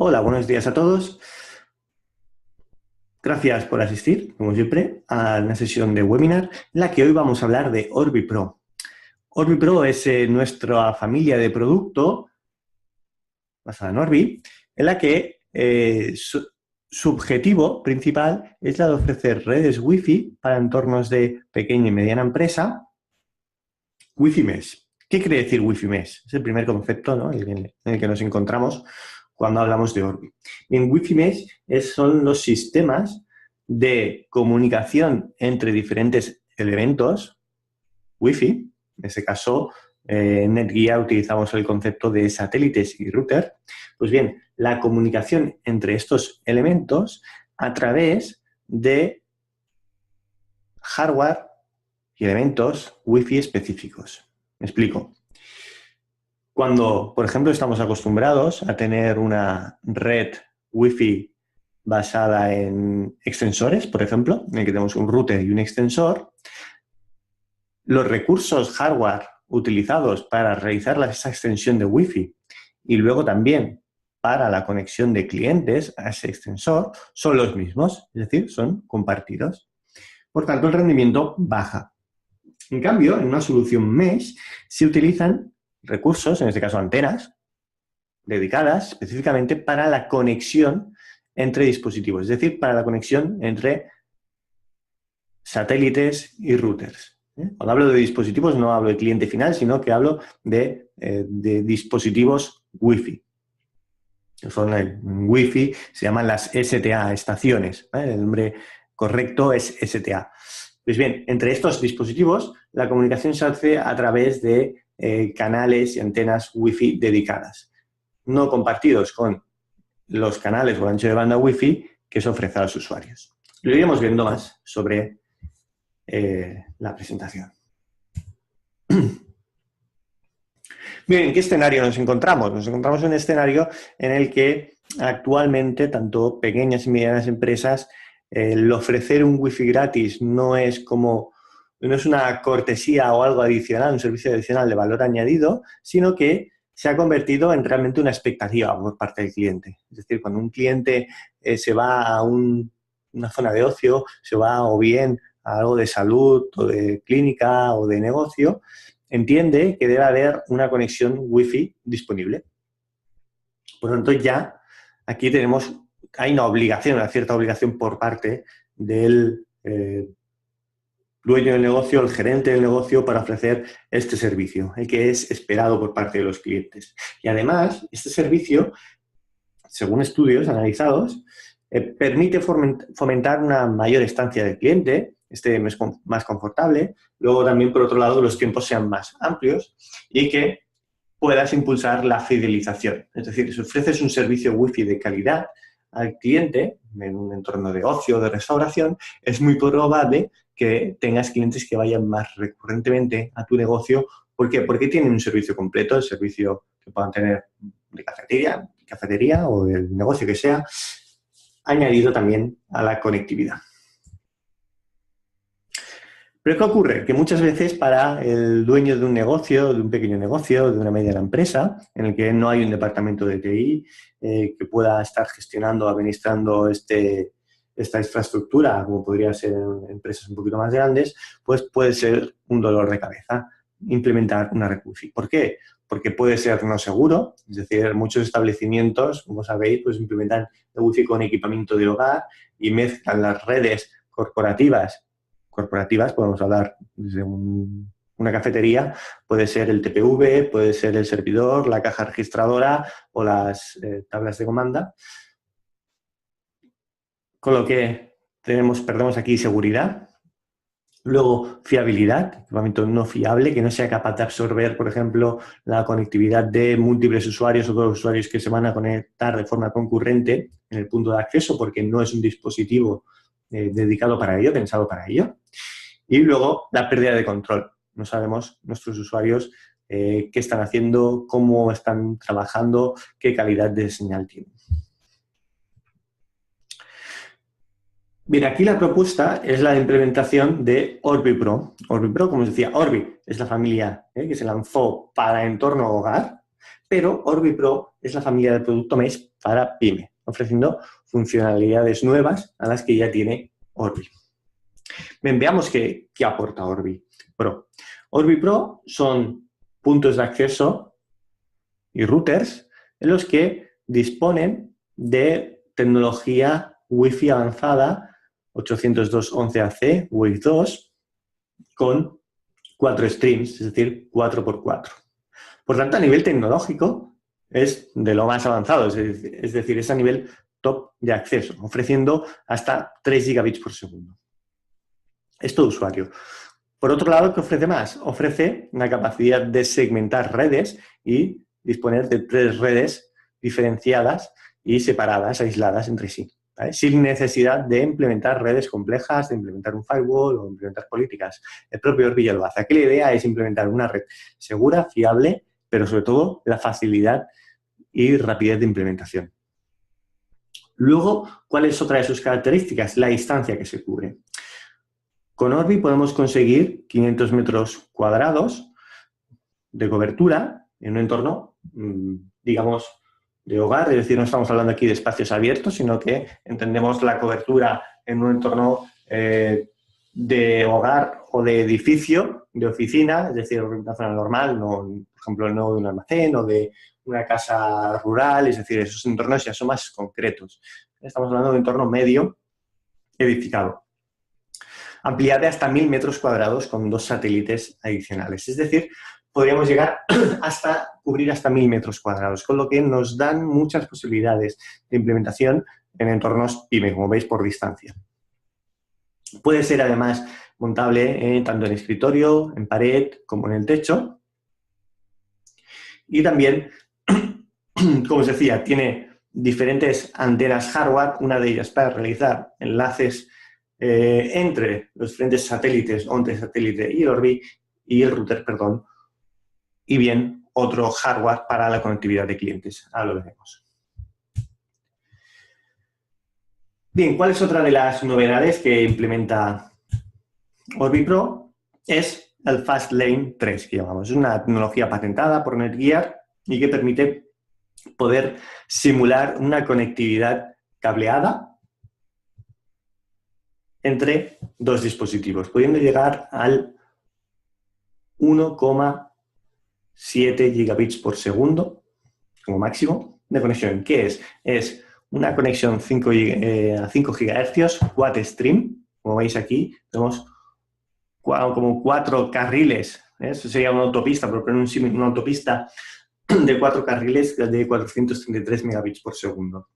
Hola, buenos días a todos. Gracias por asistir, como siempre, a una sesión de webinar en la que hoy vamos a hablar de OrbiPro. OrbiPro es nuestra familia de producto basada en Orbi, en la que su objetivo principal es la de ofrecer redes Wi-Fi para entornos de pequeña y mediana empresa, Wi-Fi Mesh. ¿Qué quiere decir Wi-Fi Mesh? Es el primer concepto, ¿no?, en el que nos encontramos cuando hablamos de Orbi. Bien, Wi-Fi Mesh son los sistemas de comunicación entre diferentes elementos Wi-Fi. En este caso, en NetGuía utilizamos el concepto de satélites y router. Pues bien, la comunicación entre estos elementos a través de hardware y elementos Wi-Fi específicos. Me explico. Cuando, por ejemplo, estamos acostumbrados a tener una red Wi-Fi basada en extensores, por ejemplo, en el que tenemos un router y un extensor, los recursos hardware utilizados para realizar esa extensión de Wi-Fi y luego también para la conexión de clientes a ese extensor son los mismos, es decir, son compartidos. Por tanto, el rendimiento baja. En cambio, en una solución Mesh se utilizan recursos, en este caso antenas, dedicadas específicamente para la conexión entre dispositivos, es decir, para la conexión entre satélites y routers. Cuando hablo de dispositivos no hablo de cliente final, sino que hablo de dispositivos Wi-Fi. Son el Wi-Fi, se llaman las STA, estaciones. El nombre correcto es STA. Pues bien, entre estos dispositivos la comunicación se hace a través de canales y antenas Wi-Fi dedicadas, no compartidos con los canales o el ancho de banda Wi-Fi que se ofrece a los usuarios. Lo iremos viendo más sobre la presentación. Bien, ¿en qué escenario nos encontramos? Nos encontramos en un escenario en el que actualmente tanto pequeñas y medianas empresas el ofrecer un Wi-Fi gratis no es una cortesía o algo adicional, un servicio adicional de valor añadido, sino que se ha convertido en realmente una expectativa por parte del cliente. Es decir, cuando un cliente se va a una zona de ocio, se va o bien a algo de salud o de clínica o de negocio, entiende que debe haber una conexión Wi-Fi disponible. Por lo tanto, ya aquí hay una cierta obligación por parte del dueño del negocio, el gerente del negocio, para ofrecer este servicio, el que es esperado por parte de los clientes. Y además, este servicio, según estudios analizados, permite fomentar una mayor estancia del cliente, esté más confortable, luego también, por otro lado, los tiempos sean más amplios y que puedas impulsar la fidelización. Es decir, si ofreces un servicio Wi-Fi de calidad al cliente en un entorno de ocio o de restauración, es muy probable que tengas clientes que vayan más recurrentemente a tu negocio. ¿Por qué? Porque tienen un servicio completo, el servicio que puedan tener de cafetería o del negocio que sea, añadido también a la conectividad. Pero ¿qué ocurre? Que muchas veces para el dueño de un negocio, de un pequeño negocio, de una mediana empresa, en el que no hay un departamento de TI que pueda estar gestionando, administrando esta infraestructura, como podría ser en empresas un poquito más grandes, pues puede ser un dolor de cabeza implementar una red Wi-Fi. ¿Por qué? Porque puede ser no seguro, es decir, muchos establecimientos, como sabéis, pues implementan el Wi-Fi con equipamiento de hogar y mezclan las redes corporativas, podemos hablar desde una cafetería, puede ser el TPV, puede ser el servidor, la caja registradora o las tablas de comanda, con lo que perdemos aquí seguridad. Luego, fiabilidad, equipamiento no fiable, que no sea capaz de absorber, por ejemplo, la conectividad de múltiples usuarios o todos los usuarios que se van a conectar de forma concurrente en el punto de acceso, porque no es un dispositivo dedicado para ello, pensado para ello. Y luego, la pérdida de control. No sabemos nuestros usuarios qué están haciendo, cómo están trabajando, qué calidad de señal tienen. Bien, aquí la propuesta es la implementación de OrbiPro. OrbiPro, como os decía, Orbi es la familia que se lanzó para entorno hogar, pero OrbiPro es la familia del producto Mesh para Pyme, ofreciendo funcionalidades nuevas a las que ya tiene Orbi. Bien, veamos qué aporta Orbi Pro. Orbi Pro son puntos de acceso y routers en los que disponen de tecnología Wi-Fi avanzada 802.11ac, Wave 2, con 4 streams, es decir, 4x4. Por tanto, a nivel tecnológico es de lo más avanzado, es decir, es a nivel top de acceso, ofreciendo hasta 3 gigabits por segundo. Esto de usuario. Por otro lado, ¿qué ofrece más? Ofrece una capacidad de segmentar redes y disponer de 3 redes diferenciadas y separadas, aisladas entre sí, ¿vale? Sin necesidad de implementar redes complejas, de implementar un firewall o implementar políticas. El propio Orbi ya lo hace. Aquí la idea es implementar una red segura, fiable, pero sobre todo la facilidad y rapidez de implementación. Luego, ¿cuál es otra de sus características? La distancia que se cubre. Con Orbi podemos conseguir 500 metros cuadrados de cobertura en un entorno, digamos, de hogar, es decir, no estamos hablando aquí de espacios abiertos, sino que entendemos la cobertura en un entorno de hogar o de edificio, de oficina, es decir, una zona normal, no, por ejemplo, no de un almacén o de una casa rural, es decir, esos entornos ya son más concretos. Estamos hablando de un entorno medio edificado. Ampliar de hasta 1000 metros cuadrados con 2 satélites adicionales. Es decir, podríamos llegar hasta cubrir hasta 1000 metros cuadrados, con lo que nos dan muchas posibilidades de implementación en entornos Pyme, como veis, por distancia. Puede ser, además, montable tanto en escritorio, en pared, como en el techo. Y también, como os decía, tiene diferentes antenas hardware, una de ellas para realizar enlaces entre los diferentes satélites, o entre el satélite y el Orbi, y el router, perdón, y bien otro hardware para la conectividad de clientes. Ahora lo veremos. Bien, ¿cuál es otra de las novedades que implementa Orbi Pro? Es el Fastlane 3, que llamamos. Es una tecnología patentada por Netgear y que permite poder simular una conectividad cableada entre 2 dispositivos, pudiendo llegar al 1,7 gigabits por segundo como máximo de conexión. ¿Qué es? Es una conexión a 5 GHz, Quad Stream, como veis aquí, tenemos como 4 carriles, eso sería una autopista, pero una autopista de 4 carriles de 433 megabits por segundo.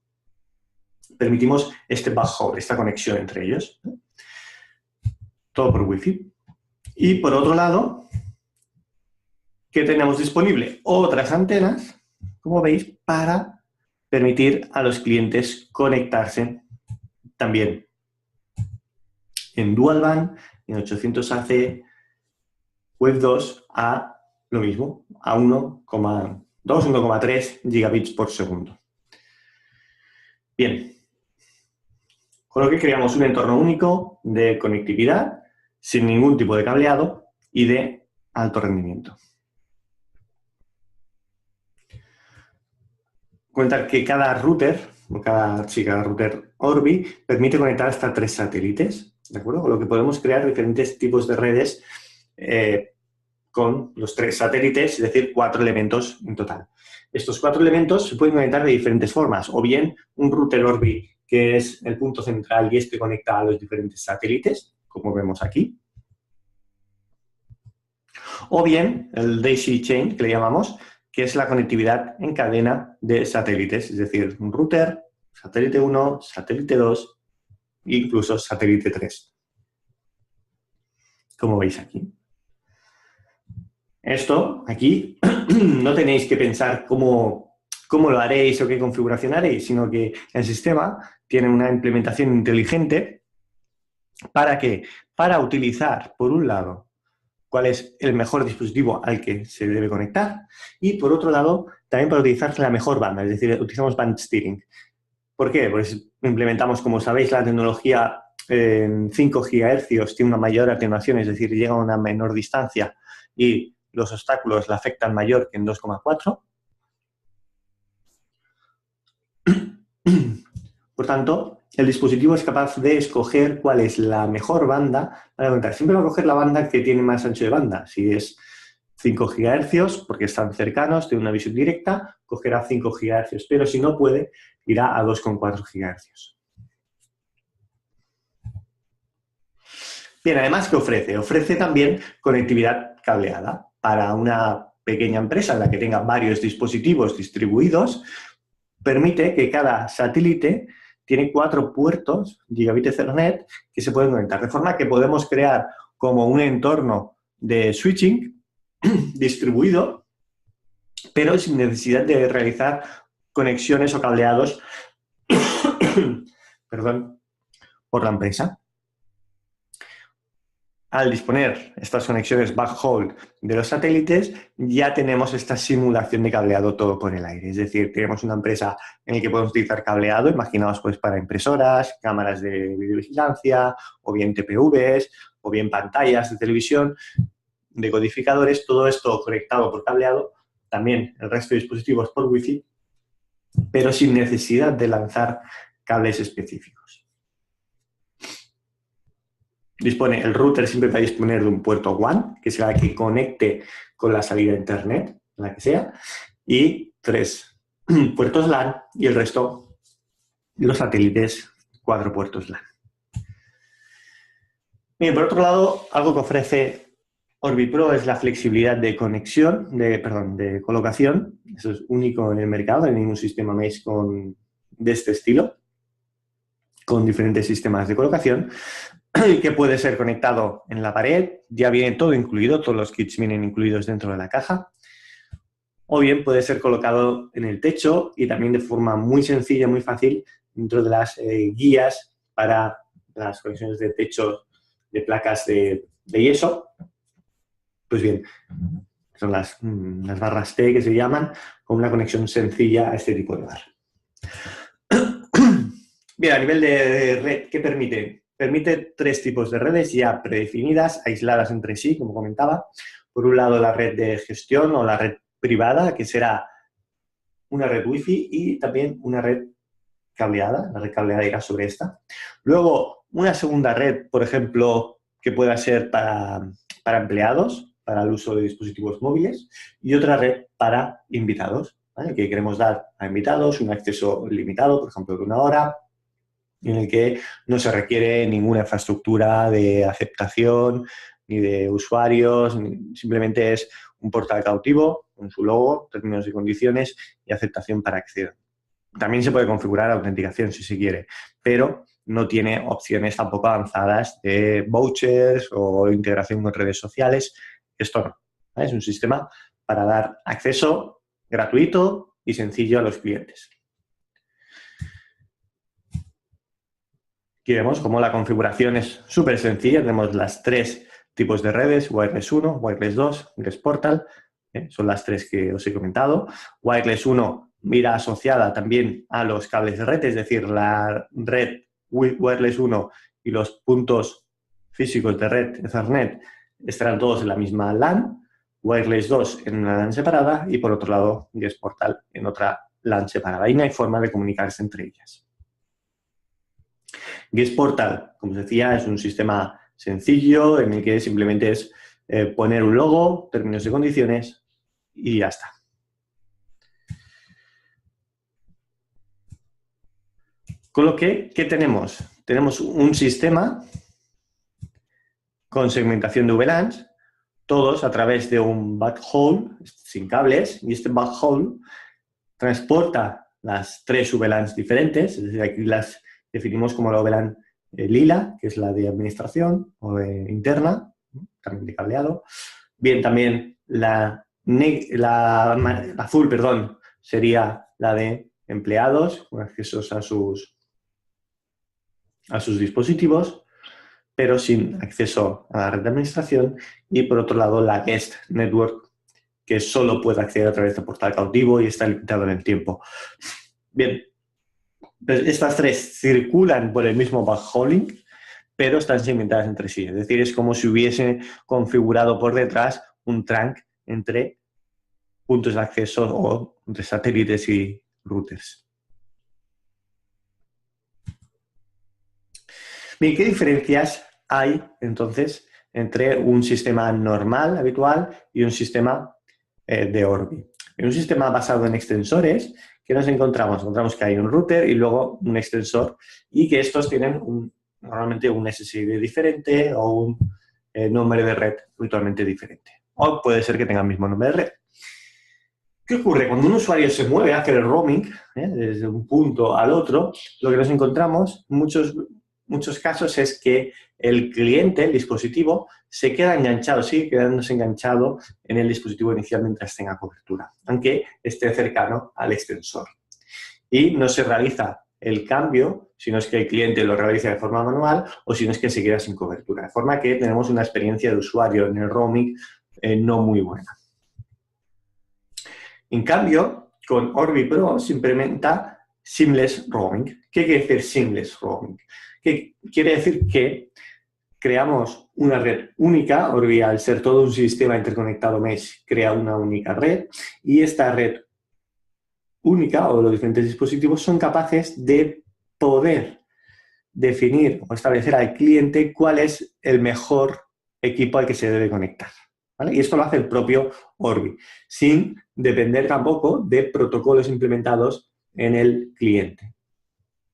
Permitimos este backhaul, esta conexión entre ellos. Todo por Wi-Fi. Y por otro lado, ¿qué tenemos disponible? Otras antenas, como veis, para permitir a los clientes conectarse también en Dual Band, en 800AC, Wave 2 a lo mismo, a 1,2, 1,3 gigabits por segundo. Bien. Con lo que creamos un entorno único de conectividad, sin ningún tipo de cableado y de alto rendimiento. Comentar que cada router Orbi permite conectar hasta 3 satélites, ¿de acuerdo? Con lo que podemos crear diferentes tipos de redes con los 3 satélites, es decir, 4 elementos en total. Estos 4 elementos se pueden conectar de diferentes formas, o bien un router Orbi que es el punto central y este conecta a los diferentes satélites, como vemos aquí. O bien el Daisy Chain, que le llamamos, que es la conectividad en cadena de satélites, es decir, un router, satélite 1, satélite 2 e incluso satélite 3. Como veis aquí. Esto, aquí, no tenéis que pensar cómo lo haréis o qué configuración haréis, sino que el sistema tiene una implementación inteligente para que, para utilizar, por un lado, cuál es el mejor dispositivo al que se debe conectar y, por otro lado, también para utilizar la mejor banda, es decir, utilizamos band steering. ¿Por qué? Pues implementamos, como sabéis, la tecnología en 5 GHz, tiene una mayor atenuación, es decir, llega a una menor distancia y los obstáculos la afectan mayor que en 2,4. Por tanto, el dispositivo es capaz de escoger cuál es la mejor banda para conectar. Siempre va a coger la banda que tiene más ancho de banda. Si es 5 GHz, porque están cercanos, tiene una visión directa, cogerá 5 GHz, pero si no puede, irá a 2,4 GHz. Bien, además, ¿qué ofrece? Ofrece también conectividad cableada para una pequeña empresa en la que tenga varios dispositivos distribuidos. Permite que cada satélite tiene 4 puertos Gigabit Ethernet que se pueden conectar, de forma que podemos crear como un entorno de switching distribuido, pero sin necesidad de realizar conexiones o cableados perdón, por la empresa. Al disponer estas conexiones backhaul de los satélites, ya tenemos esta simulación de cableado todo por el aire. Es decir, tenemos una empresa en la que podemos utilizar cableado, imaginaos pues para impresoras, cámaras de videovigilancia, o bien TPVs, o bien pantallas de televisión, decodificadores, todo esto conectado por cableado, también el resto de dispositivos por Wi-Fi, pero sin necesidad de lanzar cables específicos. El router siempre va a disponer de un puerto WAN, que será el que conecte con la salida de Internet, la que sea, y 3 puertos LAN y el resto, los satélites, 4 puertos LAN. Bien, por otro lado, algo que ofrece OrbiPro es la flexibilidad de conexión, de colocación. Eso es único en el mercado, no hay ningún sistema mesh de este estilo, con diferentes sistemas de colocación, que puede ser conectado en la pared, ya viene todo incluido, todos los kits vienen incluidos dentro de la caja, o bien puede ser colocado en el techo y también de forma muy sencilla, muy fácil, dentro de las guías para las conexiones de techo de placas de yeso. Pues bien, son las barras T que se llaman, con una conexión sencilla a este tipo de barra. Bien, a nivel de red, ¿qué permite? Permite 3 tipos de redes ya predefinidas, aisladas entre sí, como comentaba. Por un lado, la red de gestión o la red privada, que será una red Wi-Fi y también una red cableada. La red cableada irá sobre esta. Luego, una segunda red, por ejemplo, que pueda ser para empleados, para el uso de dispositivos móviles, y otra red para invitados, ¿vale? Que queremos dar a invitados un acceso limitado, por ejemplo, de 1 hora, en el que no se requiere ninguna infraestructura de aceptación ni de usuarios, simplemente es un portal cautivo con su logo, términos y condiciones y aceptación para acceder. También se puede configurar autenticación si se quiere, pero no tiene opciones tampoco avanzadas de vouchers o integración con redes sociales. Esto no, ¿vale? Es un sistema para dar acceso gratuito y sencillo a los clientes. Aquí vemos cómo la configuración es súper sencilla. Tenemos las 3 tipos de redes, Wireless 1, Wireless 2, Portal. Son las 3 que os he comentado. Wireless 1 irá asociada también a los cables de red, es decir, la red Wireless 1 y los puntos físicos de red Ethernet estarán todos en la misma LAN. Wireless 2 en una LAN separada y, por otro lado, Portal en otra LAN separada. Y no hay forma de comunicarse entre ellas. Portal, como os decía, es un sistema sencillo en el que simplemente es poner un logo, términos y condiciones y ya está. Con lo que, ¿qué tenemos? Tenemos un sistema con segmentación de VLANs, todos a través de un backhaul sin cables, y este backhaul transporta las 3 VLANs diferentes, es decir, aquí las definimos como la VLAN lila, que es la de administración o interna, también de cableado. Bien, también la azul, perdón, sería la de empleados con accesos a sus dispositivos, pero sin acceso a la red de administración. Y por otro lado, la Guest Network, que solo puede acceder a través de portal cautivo y está limitado en el tiempo. Bien, pues estas 3 circulan por el mismo backhauling, pero están segmentadas entre sí. Es decir, es como si hubiese configurado por detrás un trunk entre puntos de acceso o entre satélites y routers. Bien, ¿qué diferencias hay entonces entre un sistema normal, habitual, y un sistema de Orbi? En un sistema basado en extensores, ¿qué nos encontramos? Encontramos que hay un router y luego un extensor y que estos tienen normalmente un SSID diferente o un nombre de red habitualmente diferente. O puede ser que tenga el mismo nombre de red. ¿Qué ocurre? Cuando un usuario se mueve a hacer el roaming, desde un punto al otro, lo que nos encontramos en muchos casos es que el cliente, el dispositivo, se queda enganchado, sigue quedándose enganchado en el dispositivo inicial mientras tenga cobertura, aunque esté cercano al extensor. Y no se realiza el cambio, si no es que el cliente lo realiza de forma manual o si no es que se queda sin cobertura. De forma que tenemos una experiencia de usuario en el roaming no muy buena. En cambio, con Orbi Pro se implementa Seamless Roaming. ¿Qué quiere decir Seamless Roaming? Que quiere decir que creamos una red única. Orbi, al ser todo un sistema interconectado mesh, crea una única red y esta red única o los diferentes dispositivos son capaces de poder definir o establecer al cliente cuál es el mejor equipo al que se debe conectar. ¿Vale? Y esto lo hace el propio Orbi, sin depender tampoco de protocolos implementados en el cliente.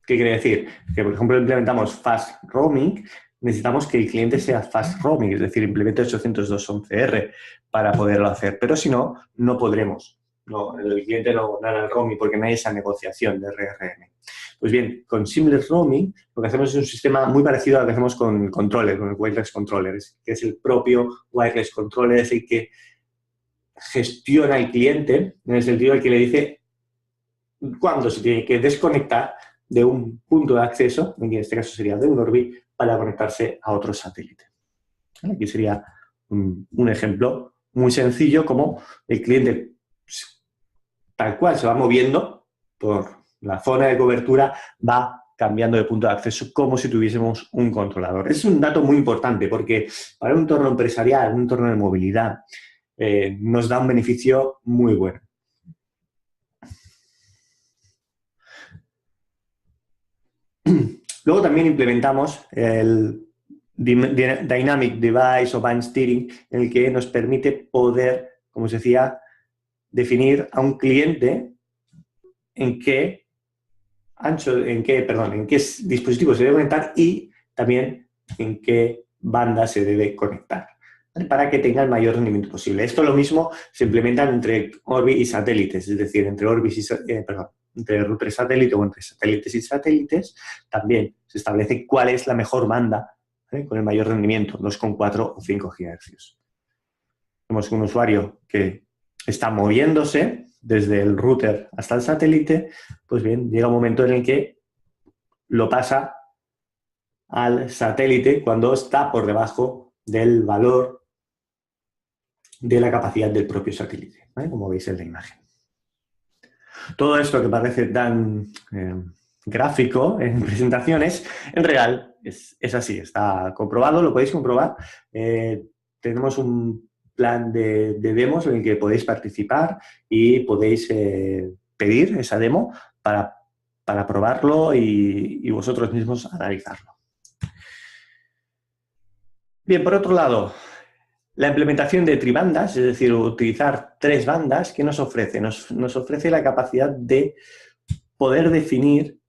¿Qué quiere decir? Que, por ejemplo, implementamos Fast Roaming, necesitamos que el cliente sea Fast Roaming, es decir, implemente 802.11r para poderlo hacer, pero si no, no podremos. No, el cliente no hará el roaming porque no hay esa negociación de RRM. Pues bien, con Seamless Roaming lo que hacemos es un sistema muy parecido a lo que hacemos con controller, con el Wireless Controller, que es el propio Wireless Controller, es el que gestiona el cliente, en el sentido de que le dice cuándo se tiene que desconectar de un punto de acceso, en este caso sería de un Orbi, para conectarse a otro satélite. Aquí sería un ejemplo muy sencillo, como el cliente tal cual se va moviendo por la zona de cobertura, va cambiando de punto de acceso como si tuviésemos un controlador. Es un dato muy importante porque para un entorno empresarial, un entorno de movilidad, nos da un beneficio muy bueno. Luego también implementamos el Dynamic Device o Band Steering, en el que nos permite poder, como os decía, definir a un cliente en qué dispositivo se debe conectar y también en qué banda se debe conectar, ¿vale? Para que tenga el mayor rendimiento posible. Esto lo mismo se implementa entre Orbi y satélites, es decir, entre entre router satélite o entre satélites y satélites, también se establece cuál es la mejor banda, ¿vale? Con el mayor rendimiento, 2,4 o 5 GHz. Tenemos un usuario que está moviéndose desde el router hasta el satélite, pues bien, llega un momento en el que lo pasa al satélite cuando está por debajo del valor de la capacidad del propio satélite, ¿vale? Como veis en la imagen. Todo esto que parece tan gráfico en presentaciones, en real es así, está comprobado, lo podéis comprobar. Tenemos un plan de demos en el que podéis participar y podéis pedir esa demo para probarlo y vosotros mismos analizarlo. Bien, por otro lado, la implementación de tribandas, es decir, utilizar 3 bandas, ¿qué nos ofrece? Nos ofrece la capacidad de poder definir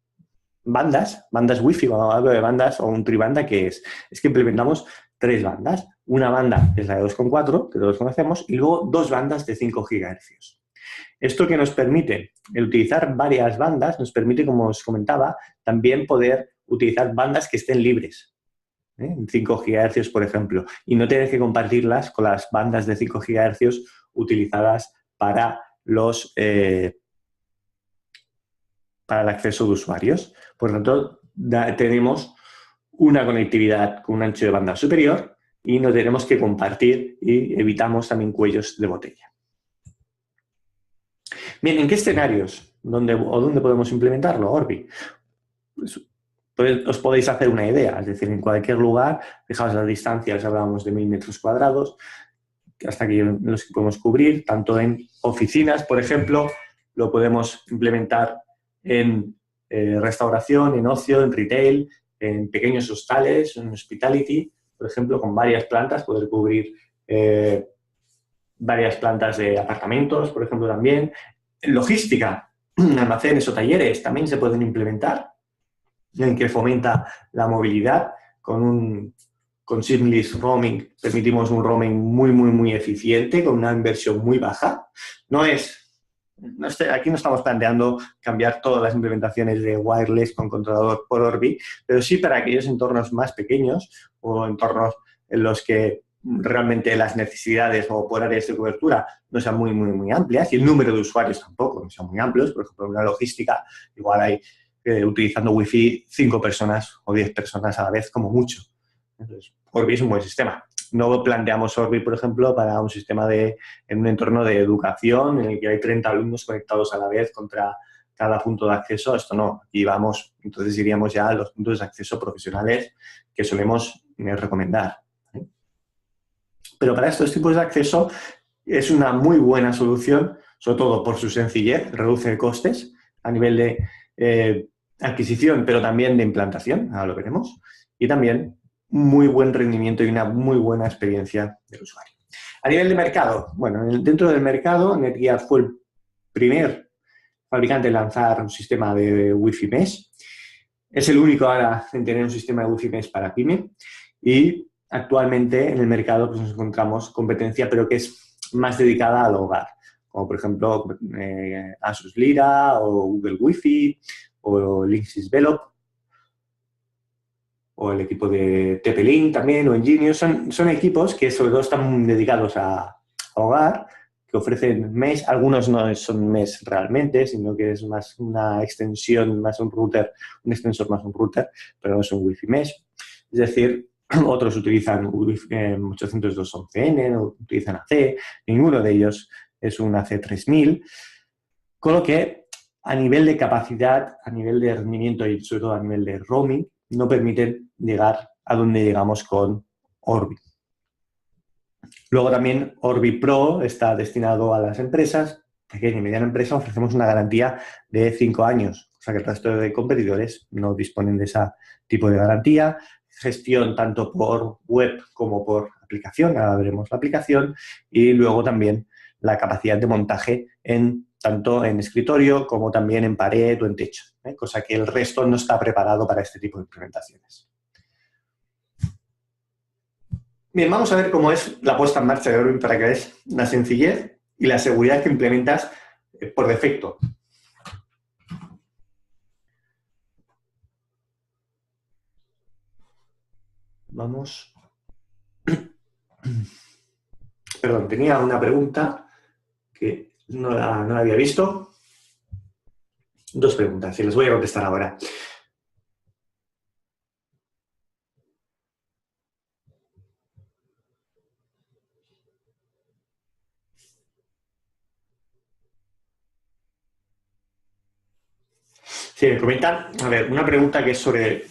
bandas Wi-Fi. Cuando hablo de bandas o un tribanda, ¿qué es? Es que implementamos 3 bandas. Una banda es la de 2,4, que todos conocemos, y luego 2 bandas de 5 GHz. Esto que nos permite, el utilizar varias bandas, nos permite, como os comentaba, también poder utilizar bandas que estén libres, en 5 GHz, por ejemplo, y no tener que compartirlas con las bandas de 5 GHz utilizadas para para el acceso de usuarios. Por lo tanto, tenemos una conectividad con un ancho de banda superior y no tenemos que compartir y evitamos también cuellos de botella. Bien, ¿en qué escenarios dónde podemos implementarlo, Orbi? Pues os podéis hacer una idea, es decir, en cualquier lugar, fijaos las distancias, hablábamos de 1000 metros cuadrados, hasta aquí los que podemos cubrir, tanto en oficinas, por ejemplo, lo podemos implementar en restauración, en ocio, en retail, en pequeños hostales, en hospitality, por ejemplo, con varias plantas, poder cubrir varias plantas de apartamentos, por ejemplo, también. En logística, almacenes o talleres también se pueden implementar, en que fomenta la movilidad con Seamless Roaming. Permitimos un roaming muy eficiente, con una inversión muy baja. Aquí no estamos planteando cambiar todas las implementaciones de wireless con controlador por Orbi, pero sí para aquellos entornos más pequeños o entornos en los que realmente las necesidades o por áreas de cobertura no sean muy amplias y el número de usuarios tampoco no sean muy amplios. Por ejemplo, en una logística igual hay utilizando Wi-Fi 5 personas o 10 personas a la vez como mucho. Entonces, Orbi es un buen sistema. No planteamos Orbi, por ejemplo, para un sistema en un entorno de educación en el que hay 30 alumnos conectados a la vez contra cada punto de acceso. Esto no. Aquí vamos, entonces iríamos ya a los puntos de acceso profesionales que solemos recomendar. Pero para estos tipos de acceso es una muy buena solución, sobre todo por su sencillez, reduce costes a nivel de adquisición, pero también de implantación, ahora lo veremos, y también muy buen rendimiento y una muy buena experiencia del usuario. A nivel de mercado, bueno, dentro del mercado, Netgear fue el primer fabricante en lanzar un sistema de Wi-Fi Mesh. Es el único ahora en tener un sistema de Wi-Fi Mesh para PyME y actualmente en el mercado pues, nos encontramos competencia, pero que es más dedicada al hogar, como por ejemplo Asus Lira o Google Wi-Fi o Linksys Velop o el equipo de TP-Link también o Ingenious. Son equipos que sobre todo están dedicados a hogar, que ofrecen mesh. Algunos no son mesh realmente, sino que es más una extensión, más un router, un extensor más un router, pero no es un Wi-Fi mesh. Es decir, otros utilizan 802.11n, no utilizan AC, ninguno de ellos es un AC3000, con lo que a nivel de capacidad, a nivel de rendimiento y sobre todo a nivel de roaming, no permiten llegar a donde llegamos con Orbi. Luego también Orbi Pro está destinado a las empresas, pequeña y mediana empresa, ofrecemos una garantía de 5 años, o sea que el resto de competidores no disponen de ese tipo de garantía. Gestión tanto por web como por aplicación, ahora veremos la aplicación, y luego también la capacidad de montaje tanto en escritorio como también en pared o en techo, cosa que el resto no está preparado para este tipo de implementaciones. Bien, vamos a ver cómo es la puesta en marcha de Orbi para que veáis la sencillez y la seguridad que implementas por defecto. Vamos. Perdón, tenía una pregunta que no la había visto. Dos preguntas y las voy a contestar ahora. Sí, me comentan, a ver, una pregunta que es sobre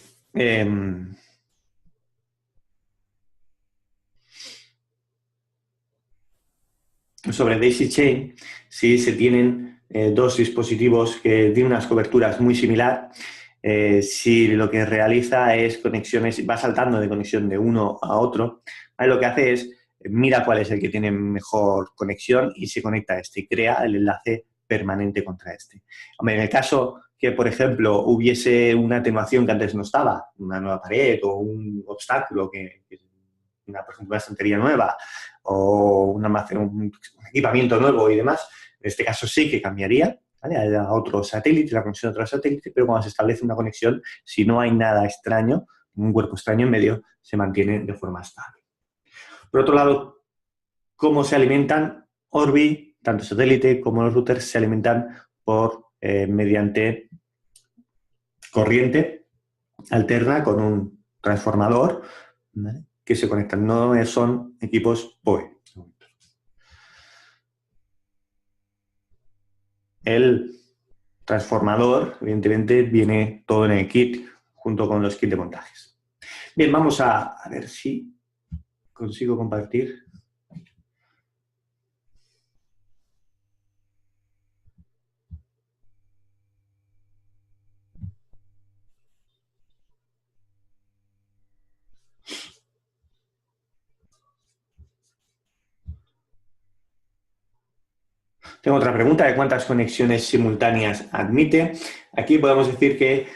Daisy Chain, si se tienen dos dispositivos que tienen unas coberturas muy similar, si lo que realiza es conexiones, va saltando de conexión de uno a otro, ahí lo que hace es mira cuál es el que tiene mejor conexión y se conecta a este y crea el enlace permanente contra este. Hombre, en el caso que, por ejemplo, hubiese una atenuación que antes no estaba, una nueva pared o un obstáculo por ejemplo, una estantería nueva o un equipamiento nuevo y demás, en este caso sí que cambiaría, ¿vale? A otro satélite, la conexión a otro satélite, pero cuando se establece una conexión, si no hay nada extraño, un cuerpo extraño en medio, se mantiene de forma estable. Por otro lado, ¿cómo se alimentan? Orbi, tanto satélite como los routers, se alimentan mediante corriente alterna con un transformador, ¿vale? Que se conectan. No son equipos PoE. El transformador, evidentemente, viene todo en el kit junto con los kits de montajes. Bien, vamos a ver si consigo compartir. Tengo otra pregunta de cuántas conexiones simultáneas admite. Aquí podemos decir que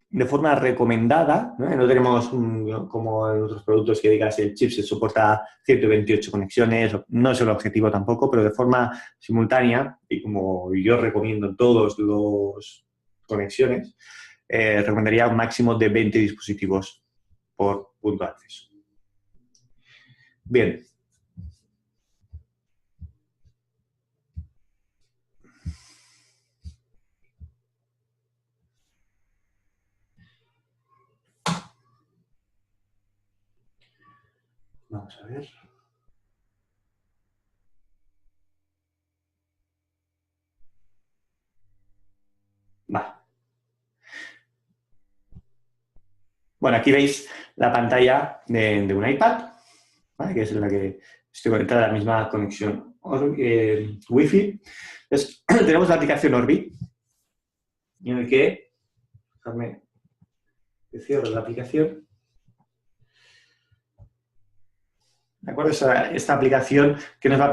de forma recomendada, no tenemos como en otros productos que digas el chip se soporta 128 conexiones, no es el objetivo tampoco, pero de forma simultánea, y como yo recomiendo en todos los conexiones, recomendaría un máximo de 20 dispositivos por punto de acceso. Bien. Vamos a ver. Va. Bueno, aquí veis la pantalla de un iPad, ¿vale? Que es en la que estoy conectada a la misma conexión Wi-Fi. Entonces, tenemos la aplicación Orbi, en el que, déjame que cierre la aplicación. ¿De acuerdo? Esta aplicación que nos va a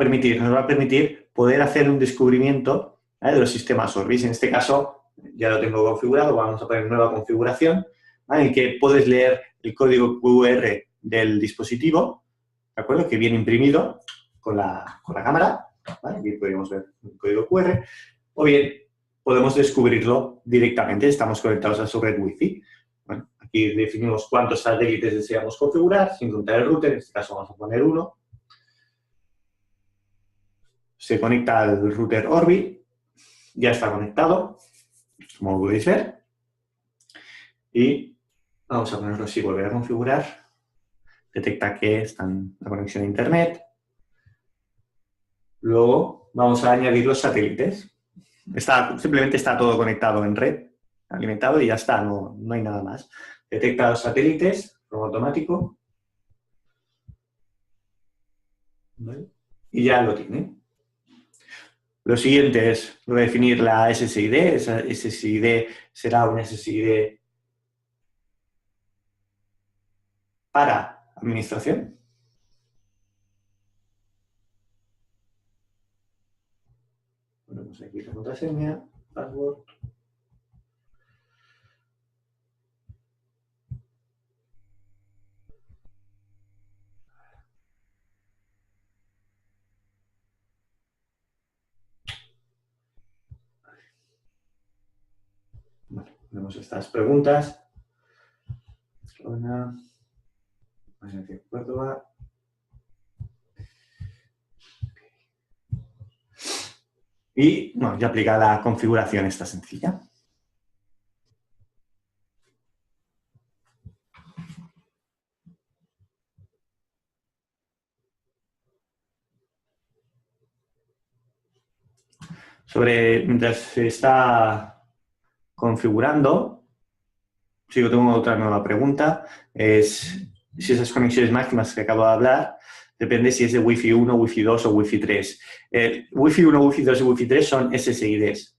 permitir, poder hacer un descubrimiento, ¿vale?, de los sistemas Orbis. En este caso, ya lo tengo configurado, vamos a poner nueva configuración, ¿vale?, en el que puedes leer el código QR del dispositivo, ¿de acuerdo?, que viene imprimido con la cámara, ¿vale? Aquí podemos ver el código QR, o bien podemos descubrirlo directamente, estamos conectados a su red Wi-Fi. Bueno, aquí definimos cuántos satélites deseamos configurar, sin contar el router, en este caso vamos a poner uno. Se conecta al router Orbi, ya está conectado, como podéis ver. Y vamos a ponerlo así, volver a configurar. Detecta que está en la conexión a Internet. Luego vamos a añadir los satélites. Simplemente está todo conectado en red, alimentado y ya está, no hay nada más. Detecta los satélites de forma automático. ¿Vale? Y ya lo tiene. Lo siguiente es redefinir la SSID. Esa SSID será una SSID para administración. Ponemos aquí la contraseña, password. Bueno, tenemos estas preguntas. Barcelona, Córdoba. Y bueno, ya aplica la configuración esta sencilla. Mientras se está configurando, si yo tengo otra nueva pregunta, es si esas conexiones máximas que acabo de hablar, depende si es de Wi-Fi 1, Wi-Fi 2 o Wi-Fi 3. Wi-Fi 1, Wi-Fi 2 y Wi-Fi 3 son SSIDs,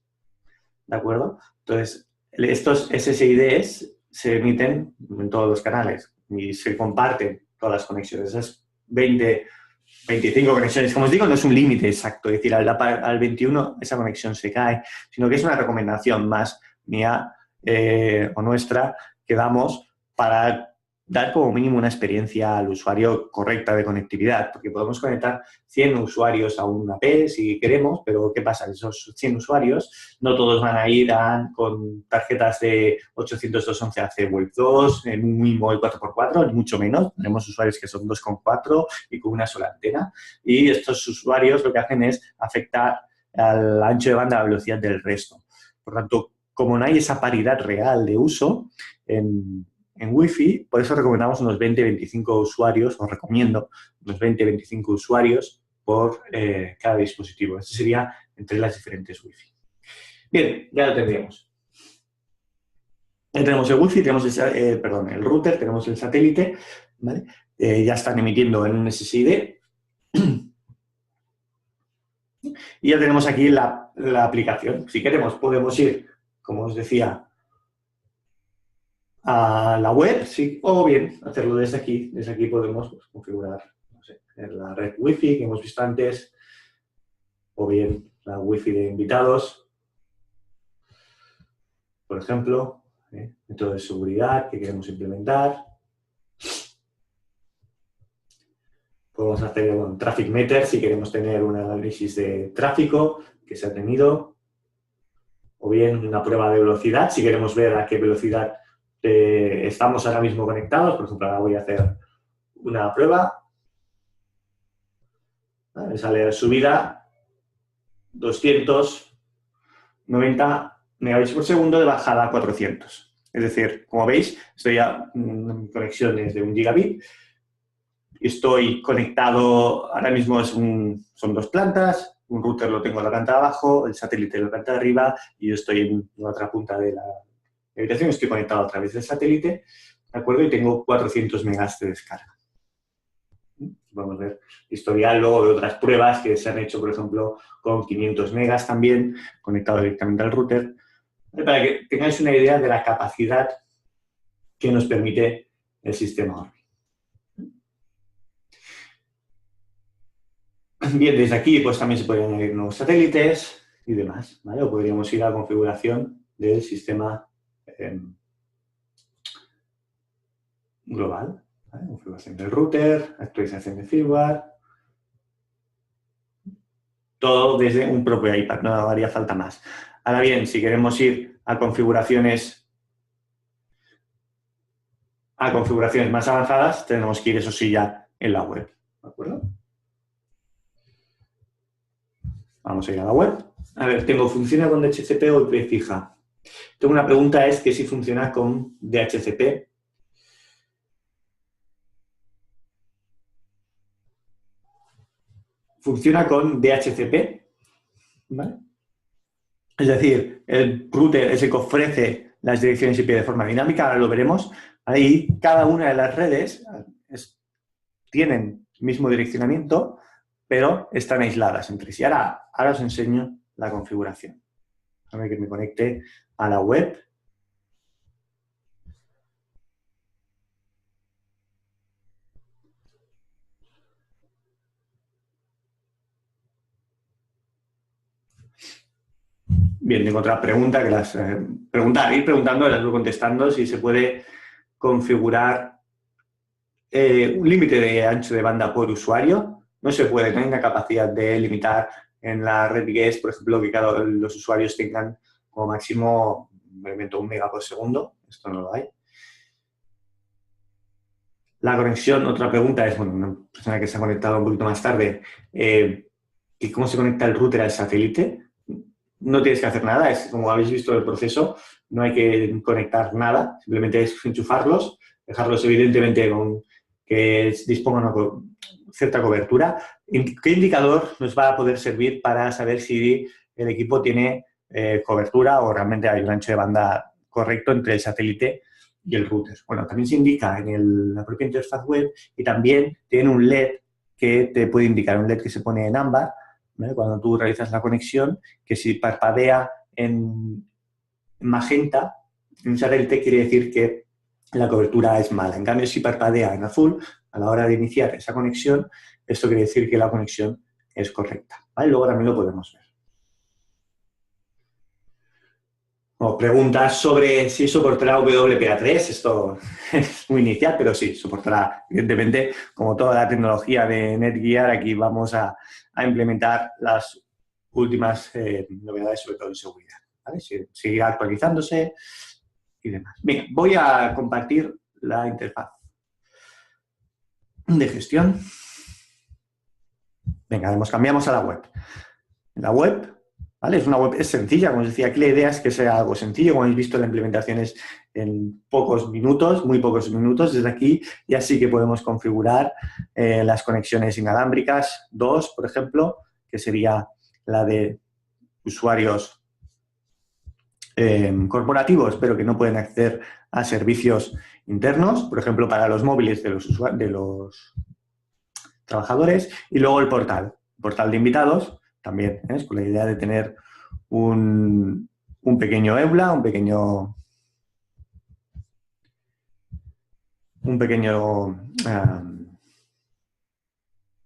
¿de acuerdo? Entonces, estos SSIDs se emiten en todos los canales y se comparten todas las conexiones. Esas 25 conexiones, como os digo, no es un límite exacto, es decir, al 21 esa conexión se cae, sino que es una recomendación más mía o nuestra que damos para dar como mínimo una experiencia al usuario correcta de conectividad, porque podemos conectar 100 usuarios a una AP si queremos, pero ¿qué pasa? Esos 100 usuarios no todos van a ir con tarjetas de 802.11ac Wave 2, en un mínimo de 4x4, ni mucho menos. Tenemos usuarios que son 2,4 y con una sola antena. Y estos usuarios lo que hacen es afectar al ancho de banda, a la velocidad del resto. Por tanto, como no hay esa paridad real de uso en Wi-Fi, por eso recomendamos unos 20-25 usuarios, os recomiendo unos 20-25 usuarios por cada dispositivo. Eso sería entre las diferentes Wi-Fi. Bien, ya lo tendríamos. Ya tenemos el Wi-Fi, tenemos el router, tenemos el satélite, ¿vale? Ya están emitiendo en un SSID. Y ya tenemos aquí la aplicación. Si queremos, podemos ir, como os decía, a la web, sí, o bien hacerlo desde aquí. Desde aquí podemos configurar, no sé, la red Wi-Fi que hemos visto antes. o bien la Wi-Fi de invitados, por ejemplo, método de seguridad que queremos implementar. Podemos hacer un traffic meter si queremos tener un análisis de tráfico que se ha tenido, o bien una prueba de velocidad si queremos ver a qué velocidad estamos ahora mismo conectados. Por ejemplo, ahora voy a hacer una prueba. Me sale subida 290 megabits por segundo, de bajada 400. Es decir, como veis, estoy ya en conexiones de 1 gigabit. Estoy conectado, ahora mismo son 2 plantas, un router lo tengo en la planta de abajo, el satélite en la planta de arriba y yo estoy en la otra punta de la habitación, estoy conectado a través del satélite, ¿de acuerdo? Y tengo 400 megas de descarga. Vamos a ver historial luego de otras pruebas que se han hecho, por ejemplo, con 500 megas también, conectado directamente al router, para que tengáis una idea de la capacidad que nos permite el sistema Orbi. Bien, desde aquí pues también se pueden añadir nuevos satélites y demás, ¿vale? O podríamos ir a la configuración del sistema global, ¿vale? Configuración del router, actualización de firmware, todo desde un propio iPad, no haría falta más. Ahora bien, si queremos ir a configuraciones más avanzadas, tenemos que ir, eso sí, ya en la web, ¿de acuerdo? Vamos a ir a la web. A ver, ¿funciona con DHCP o IP fija? Tengo una pregunta, es que si funciona con DHCP. Funciona con DHCP, ¿vale? Es decir, el router es el que ofrece las direcciones IP de forma dinámica, ahora lo veremos. Ahí cada una de las redes tienen el mismo direccionamiento, pero están aisladas entre sí. Ahora os enseño la configuración. A ver, que me conecte a la web. Bien, tengo otra pregunta que ir preguntando, las voy contestando, si se puede configurar un límite de ancho de banda por usuario. No se puede, no hay una capacidad de limitar en la red guest, por ejemplo, que los usuarios tengan como máximo, me invento, 1 mega por segundo. Esto no lo hay. La conexión, otra pregunta es, bueno, una persona que se ha conectado un poquito más tarde, que ¿cómo se conecta el router al satélite? No tienes que hacer nada, es como habéis visto el proceso, no hay que conectar nada, simplemente es enchufarlos, dejarlos evidentemente con que dispongan de una cierta cobertura. ¿Qué indicador nos va a poder servir para saber si el equipo tiene cobertura o realmente hay un ancho de banda correcto entre el satélite y el router? Bueno, también se indica en la propia interfaz web y también tiene un LED que te puede indicar, un LED que se pone en ámbar, ¿vale? Cuando tú realizas la conexión, que si parpadea en magenta, en un satélite quiere decir que la cobertura es mala. En cambio, si parpadea en azul, a la hora de iniciar esa conexión, esto quiere decir que la conexión es correcta, ¿vale? Luego también lo podemos ver. O preguntas sobre si soportará WPA3, esto es muy inicial, pero sí, soportará. Evidentemente, como toda la tecnología de Netgear, aquí vamos a implementar las últimas novedades, sobre todo en seguridad, ¿vale? Seguirá actualizándose y demás. Bien, voy a compartir la interfaz de gestión. Venga, cambiamos a la web. En la web, ¿vale? Es una web, es sencilla, como os decía, aquí la idea es que sea algo sencillo, como habéis visto, la implementación es en pocos minutos, muy pocos minutos. Desde aquí ya sí que podemos configurar las conexiones inalámbricas, 2, por ejemplo, que sería la de usuarios corporativos, pero que no pueden acceder a servicios internos, por ejemplo, para los móviles de los trabajadores, y luego el portal de invitados, también, con la idea de tener un pequeño EULA, un pequeño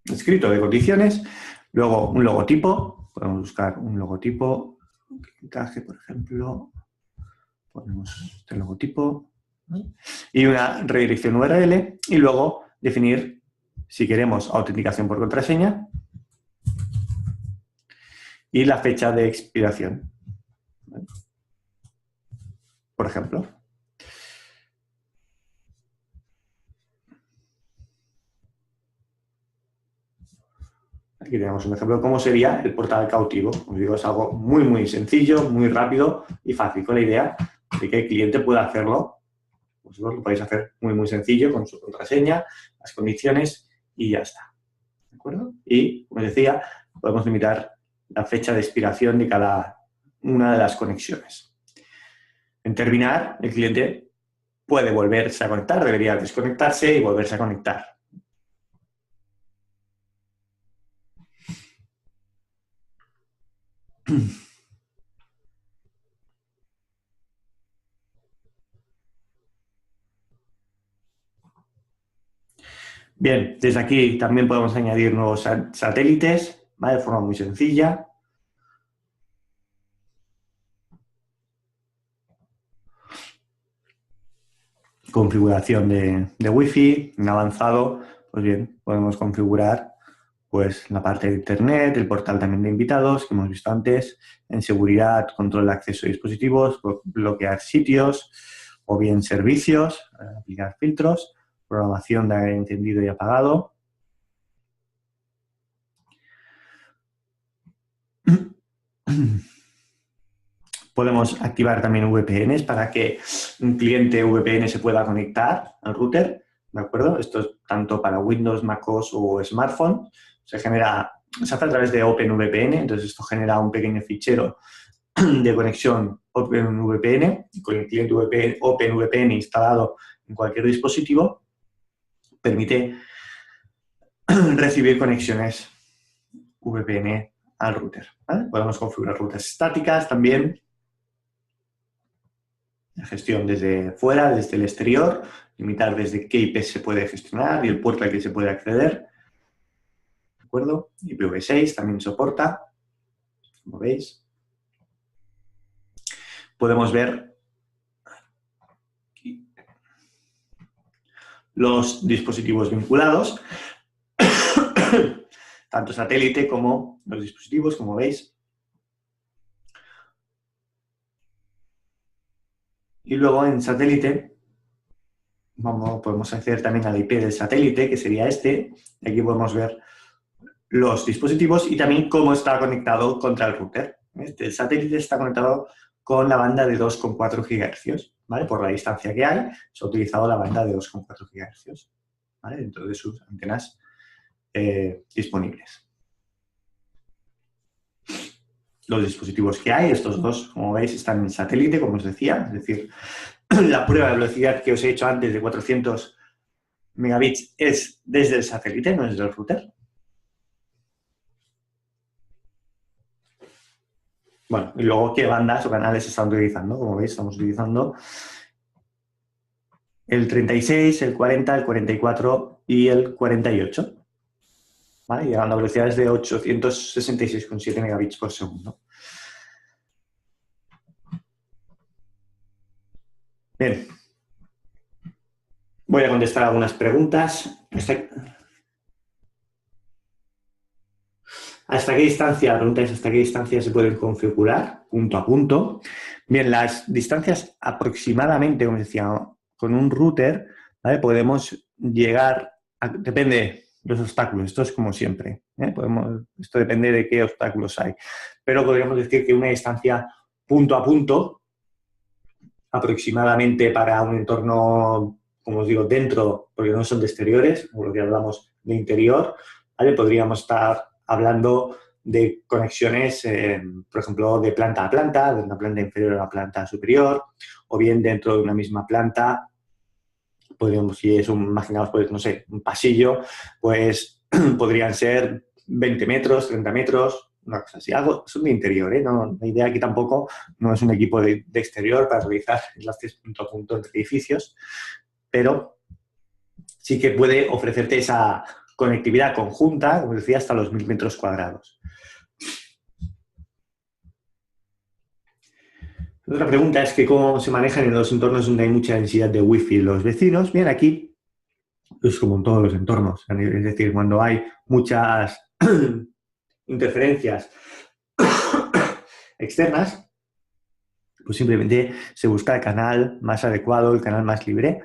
escrito de condiciones, luego un logotipo, podemos buscar un logotipo que encaje, por ejemplo, ponemos este logotipo y una redirección URL y luego definir si queremos autenticación por contraseña y la fecha de expiración, por ejemplo. Aquí tenemos un ejemplo de cómo sería el portal cautivo. Como digo, es algo muy, muy sencillo, muy rápido y fácil, con la idea de que el cliente pueda hacerlo. Vosotros lo podéis hacer muy, muy sencillo con su contraseña, las condiciones y ya está. ¿De acuerdo? Y, como os decía, podemos limitar la fecha de expiración de cada una de las conexiones. En terminar, el cliente puede volverse a conectar, debería desconectarse y volverse a conectar. Bien, desde aquí también podemos añadir nuevos satélites, ¿vale? De forma muy sencilla. Configuración de Wi-Fi, en avanzado, pues bien, podemos configurar pues la parte de Internet, el portal también de invitados, que hemos visto antes, en seguridad, control de acceso a dispositivos, bloquear sitios o bien servicios, aplicar filtros, programación de encendido y apagado. Podemos activar también VPNs para que un cliente VPN se pueda conectar al router, ¿de acuerdo? Esto es tanto para Windows, MacOS o smartphone. Se hace a través de OpenVPN, entonces esto genera un pequeño fichero de conexión OpenVPN con el cliente OpenVPN instalado en cualquier dispositivo, permite recibir conexiones VPN al router, ¿vale? Podemos configurar rutas estáticas también, la gestión desde fuera, desde el exterior, limitar desde qué IP se puede gestionar y el puerto al que se puede acceder. ¿De acuerdo? IPv6 también soporta, como veis. Podemos ver los dispositivos vinculados, tanto satélite como los dispositivos, como veis. Y luego en satélite podemos acceder también al IP del satélite, que sería este. Y aquí podemos ver los dispositivos y también cómo está conectado contra el router. El satélite está conectado con la banda de 2,4 GHz, ¿vale? Por la distancia que hay, se ha utilizado la banda de 2,4 GHz, ¿vale? Dentro de sus antenas disponibles. Los dispositivos que hay, estos dos, como veis, están en satélite, como os decía, es decir, la prueba de velocidad que os he hecho antes de 400 megabits es desde el satélite, no es desde el router. Bueno, y luego qué bandas o canales se están utilizando. Como veis, estamos utilizando el 36, el 40, el 44 y el 48. ¿Vale? Llegando a velocidades de 866,7 megabits por segundo. Bien. Voy a contestar algunas preguntas. ¿Hasta qué distancia? La pregunta es ¿hasta qué distancia se pueden configurar punto a punto? Bien, las distancias aproximadamente, como decía, con un router, ¿vale? Podemos llegar depende de los obstáculos, esto es como siempre, ¿eh? Esto depende de qué obstáculos hay, pero podríamos decir que una distancia punto a punto, aproximadamente para un entorno, como os digo, dentro, porque no son de exteriores, como lo que hablamos de interior, ¿vale? Podríamos estar hablando de conexiones, por ejemplo, de planta a planta, de una planta inferior a una planta superior, o bien dentro de una misma planta, podríamos, si es imaginaos, pues, no sé, un pasillo, pues podrían ser 20 metros, 30 metros, una cosa así. Algo, son de interior, ¿eh? No, la idea aquí tampoco no es un equipo de exterior para realizar enlaces punto a punto entre edificios, pero sí que puede ofrecerte esa conectividad conjunta, como decía, hasta los 1000 metros cuadrados. Otra pregunta es que cómo se manejan en los entornos donde hay mucha densidad de wifi los vecinos. Bien, aquí es como en todos los entornos. Es decir, cuando hay muchas interferencias externas, pues simplemente se busca el canal más adecuado, el canal más libre.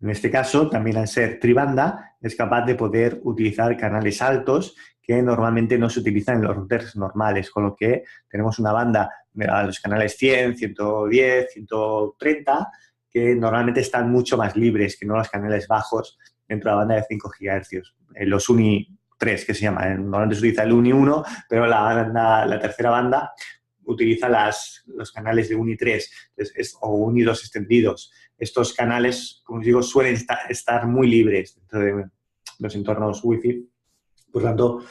En este caso, también al ser tribanda, es capaz de poder utilizar canales altos que normalmente no se utilizan en los routers normales, con lo que tenemos una banda de los canales 100, 110, 130, que normalmente están mucho más libres que no los canales bajos dentro de la banda de 5 GHz. Los UNI 3, que se llama. Normalmente se utiliza el UNI 1, pero la tercera banda utiliza los canales de UNI 3 o UNI 2 extendidos. Estos canales, como os digo, suelen estar muy libres dentro de los entornos Wi-Fi. Por tanto,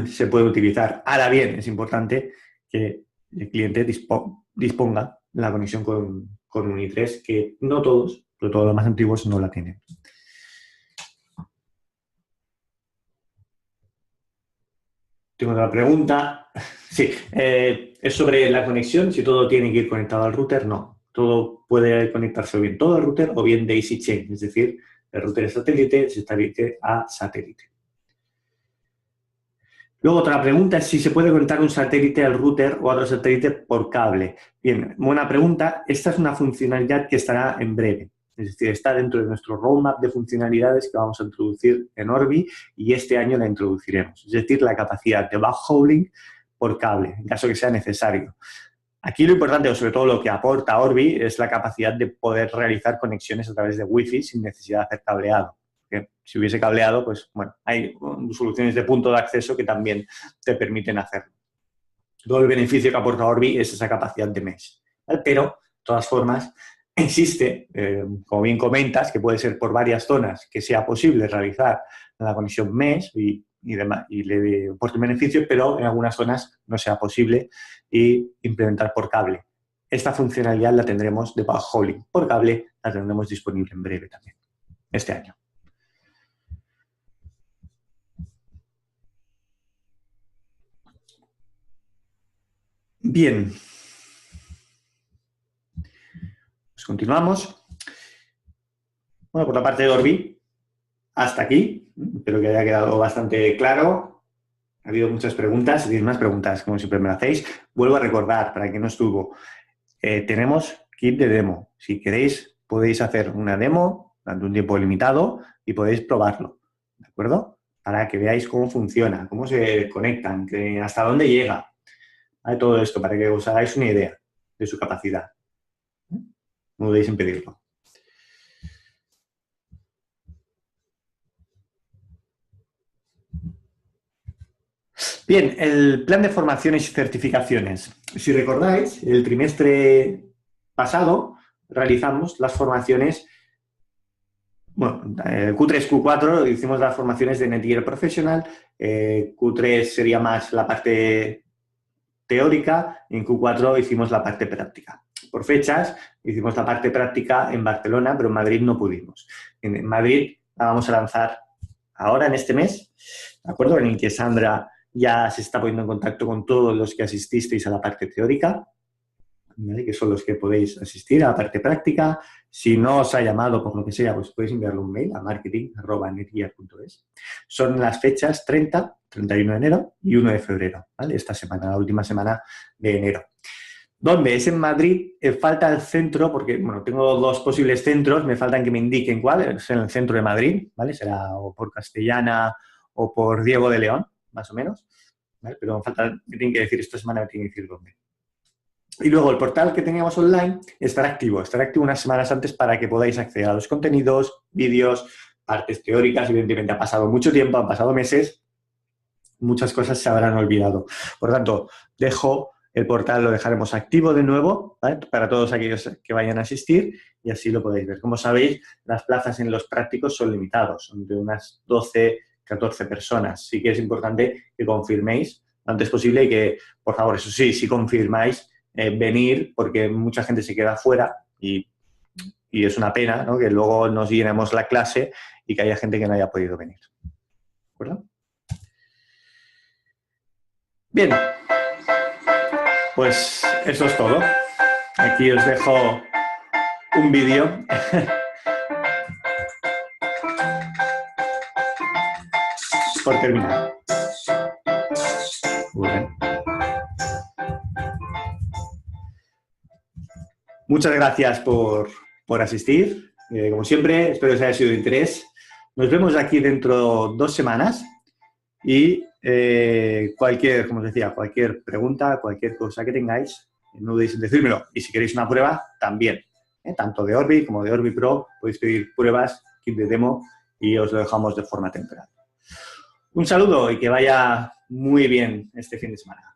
se puede utilizar. Ahora bien, es importante que el cliente disponga la conexión con UNI 3, que no todos, pero todos los más antiguos no la tienen. Tengo otra pregunta. Sí, es sobre la conexión, si todo tiene que ir conectado al router. No, todo puede conectarse o bien todo al router o bien daisy chain, es decir, el router es satélite, satélite a satélite. Luego otra pregunta es si se puede conectar un satélite al router o a otro satélite por cable. Bien, buena pregunta. Esta es una funcionalidad que estará en breve. Es decir, está dentro de nuestro roadmap de funcionalidades que vamos a introducir en Orbi y este año la introduciremos. Es decir, la capacidad de backhauling por cable, en caso que sea necesario. Aquí lo importante, o sobre todo lo que aporta Orbi, es la capacidad de poder realizar conexiones a través de Wi-Fi sin necesidad de hacer cableado. Que si hubiese cableado, pues bueno, hay soluciones de punto de acceso que también te permiten hacerlo. Todo el beneficio que aporta Orbi es esa capacidad de mesh. ¿Vale? Pero, de todas formas, existe, como bien comentas, que puede ser por varias zonas que sea posible realizar la conexión mesh y demás, y le aporte beneficios, pero en algunas zonas no sea posible y implementar por cable. Esta funcionalidad la tendremos de backhauling por cable, la tendremos disponible en breve también, este año. Bien, pues continuamos. Bueno, por la parte de Orbi, hasta aquí. Espero que haya quedado bastante claro. Ha habido muchas preguntas. Si tenéis más preguntas, como siempre me lo hacéis. Vuelvo a recordar, para quien no estuvo, tenemos kit de demo. Si queréis, podéis hacer una demo durante un tiempo limitado y podéis probarlo, ¿de acuerdo? Para que veáis cómo funciona, cómo se conectan, hasta dónde llega. ¿Vale? Todo esto, para que os hagáis una idea de su capacidad. No dudéis en pedirlo. Bien, el plan de formaciones y certificaciones. Si recordáis, el trimestre pasado realizamos las formaciones, bueno, Q3, Q4 hicimos las formaciones de Netgear Professional, Q3 sería más la parte teórica y en Q4 hicimos la parte práctica. Por fechas, hicimos la parte práctica en Barcelona, pero en Madrid no pudimos. En Madrid la vamos a lanzar ahora en este mes, ¿de acuerdo? En el que Sandra ya se está poniendo en contacto con todos los que asististeis a la parte teórica, ¿vale? Que son los que podéis asistir a la parte práctica. Si no os ha llamado por lo que sea, pues podéis enviarle un mail a marketing@netgear.es. Son las fechas 30, 31 de enero y 1 de febrero, ¿vale? Esta semana, la última semana de enero. ¿Dónde? Es en Madrid, falta el centro, porque, bueno, tengo dos posibles centros, me faltan que me indiquen cuál, es en el centro de Madrid, ¿vale? Será o por Castellana o por Diego de León, más o menos, ¿vale? Pero me tienen que decir esta semana, me tienen que decir dónde. Y luego el portal que teníamos online estará activo unas semanas antes para que podáis acceder a los contenidos, vídeos, partes teóricas. Evidentemente ha pasado mucho tiempo, han pasado meses, muchas cosas se habrán olvidado. Por lo tanto, el portal lo dejaremos activo de nuevo, ¿vale? Para todos aquellos que vayan a asistir y así lo podéis ver. Como sabéis, las plazas en los prácticos son limitados, son de unas 12, 14 personas. Sí que es importante que confirméis lo antes posible y que, por favor, eso sí, si confirmáis, venir, porque mucha gente se queda fuera y es una pena, ¿no? Que luego nos llenemos la clase y que haya gente que no haya podido venir. ¿De acuerdo? Bien, pues eso es todo. Aquí os dejo un vídeo. Por terminar. Muy bien. Muchas gracias por asistir. Como siempre, espero que os haya sido de interés. Nos vemos aquí dentro de 2 semanas y como os decía, cualquier pregunta, cualquier cosa que tengáis, no dudéis en decírmelo. Y si queréis una prueba, también. Tanto de Orbi como de Orbi Pro, podéis pedir pruebas, kit de demo y os lo dejamos de forma temporal. Un saludo y que vaya muy bien este fin de semana.